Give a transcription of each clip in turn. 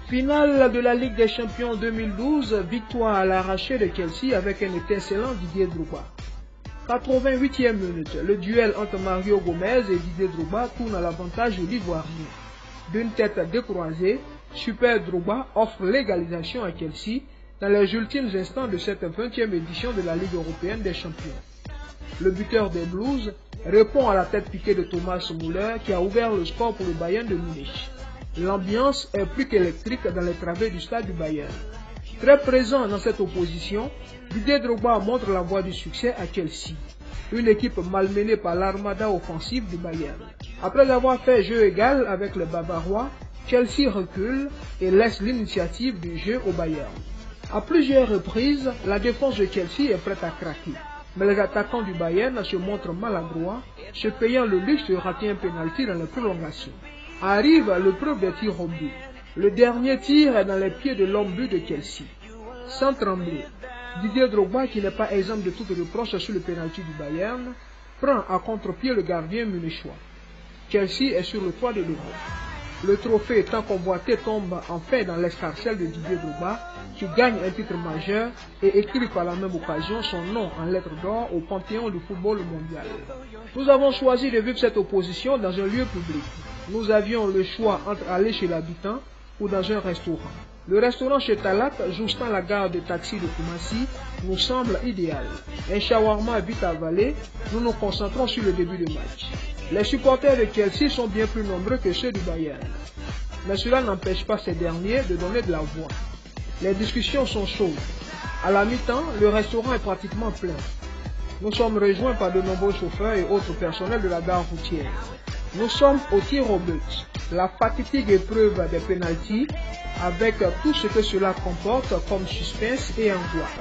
Finale de la Ligue des Champions 2012, victoire à l'arraché de Chelsea avec un étincelant Didier Drogba. 88e minute, le duel entre Mario Gomez et Didier Drogba tourne à l'avantage de l'Ivoirien. D'une tête décroisée, Super Drogba offre l'égalisation à Chelsea dans les ultimes instants de cette 20e édition de la Ligue européenne des champions. Le buteur des Blues répond à la tête piquée de Thomas Müller qui a ouvert le score pour le Bayern de Munich. L'ambiance est plus qu'électrique dans les travées du stade du Bayern. Très présent dans cette opposition, Didier Drogba montre la voie du succès à Chelsea, une équipe malmenée par l'armada offensive du Bayern. Après avoir fait jeu égal avec les Bavarois, Chelsea recule et laisse l'initiative du jeu au Bayern. À plusieurs reprises, la défense de Chelsea est prête à craquer, mais les attaquants du Bayern se montrent maladroits, se payant le luxe de rater un pénalty dans les prolongations. Arrive l'épreuve des tirs au but. Le dernier tir est dans les pieds de l'homme-but de Chelsea. Sans trembler, Didier Drogba, qui n'est pas exempt de toute reproche sur le pénalty du Bayern, prend à contre-pied le gardien munichois. Chelsea est sur le toit de l'Europe. Le trophée tant convoité tombe enfin dans l'escarcelle de Didier Drogba, qui gagne un titre majeur et écrit par la même occasion son nom en lettres d'or au panthéon du football mondial. Nous avons choisi de vivre cette opposition dans un lieu public. Nous avions le choix entre aller chez l'habitant ou dans un restaurant. Le restaurant chez Talat, justant la gare de taxi de Koumassi, nous semble idéal. Un shawarma vite avalé, nous nous concentrons sur le début du match. Les supporters de Chelsea sont bien plus nombreux que ceux du Bayern. Mais cela n'empêche pas ces derniers de donner de la voix. Les discussions sont chaudes. À la mi-temps, le restaurant est pratiquement plein. Nous sommes rejoints par de nombreux chauffeurs et autres personnels de la gare routière. Nous sommes au tir au but, la fatidique épreuve des pénaltys, avec tout ce que cela comporte comme suspense et angoisse.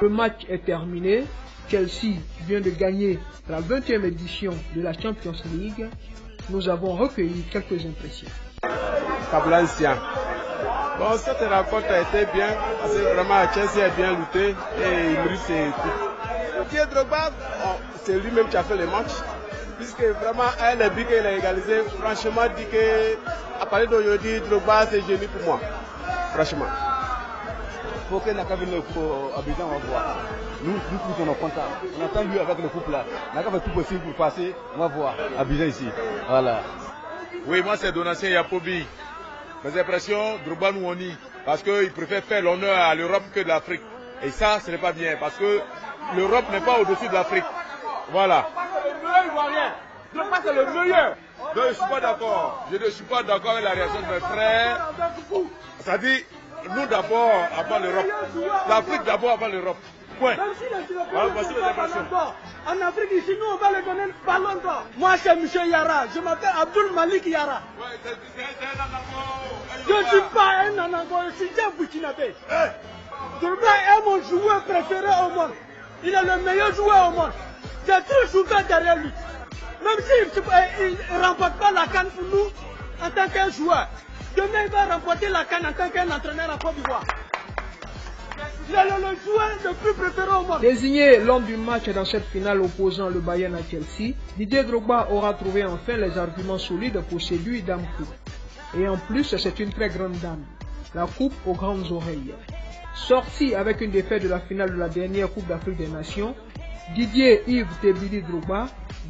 Le match est terminé. Chelsea vient de gagner la 20e édition de la Champions League. Nous avons recueilli quelques impressions. Bon, cette rencontre a été bien, parce que vraiment Chelsea a bien lutté et il mérite ses coups. Didier Drogba, c'est lui-même qui a fait le match, puisque vraiment un but qu'il a égalisé, franchement dit que à parler d'aujourd'hui, Drogba c'est génie pour moi, franchement. Faut qu'elle n'a qu'à venir à Abidjan, on va voir. Nous tous on est contents. On attend lui avec le couple là. On n'a qu'à faire tout possible pour passer, on va voir Abidjan ici. Voilà. Oui, moi c'est Donatien Yapobi. Mes impressions, Drogba nous on y, parce qu'il préfère faire l'honneur à l'Europe que de l'Afrique. Et ça, ce n'est pas bien, parce que l'Europe n'est pas au-dessus de l'Afrique. Voilà. Drogba c'est le meilleur. Non, je ne suis pas d'accord. Je ne suis pas d'accord avec la réaction de mes frères. C'est-à-dire, nous d'abord avant l'Europe. L'Afrique d'abord avant l'Europe. Point. Voilà, voici les impressions. En Afrique, ici, nous, on va le donner le ballon d'or. Moi, c'est M. Yara. Je m'appelle Abdul Malik Yara. Je ne suis pas un Anango, je suis un Burkinabé. Drogba est mon joueur préféré au monde. Il est le meilleur joueur au monde. J'ai toujours joué derrière lui. Même s'il ne remporte pas la CAN pour nous, en tant qu'un joueur, demain il va remporter la CAN en tant qu'un entraîneur en Côte d'Ivoire. C'est le joueur le plus préféré au monde. Désigné l'homme du match dans cette finale opposant le Bayern à Chelsea, Didier Drogba aura trouvé enfin les arguments solides pour séduire Dame Coupe. Et en plus, c'est une très grande dame, la coupe aux grandes oreilles. Sorti avec une défaite de la finale de la dernière Coupe d'Afrique des Nations, Didier Yves Tebili Drogba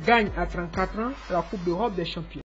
gagne à 34 ans la Coupe d'Europe des champions.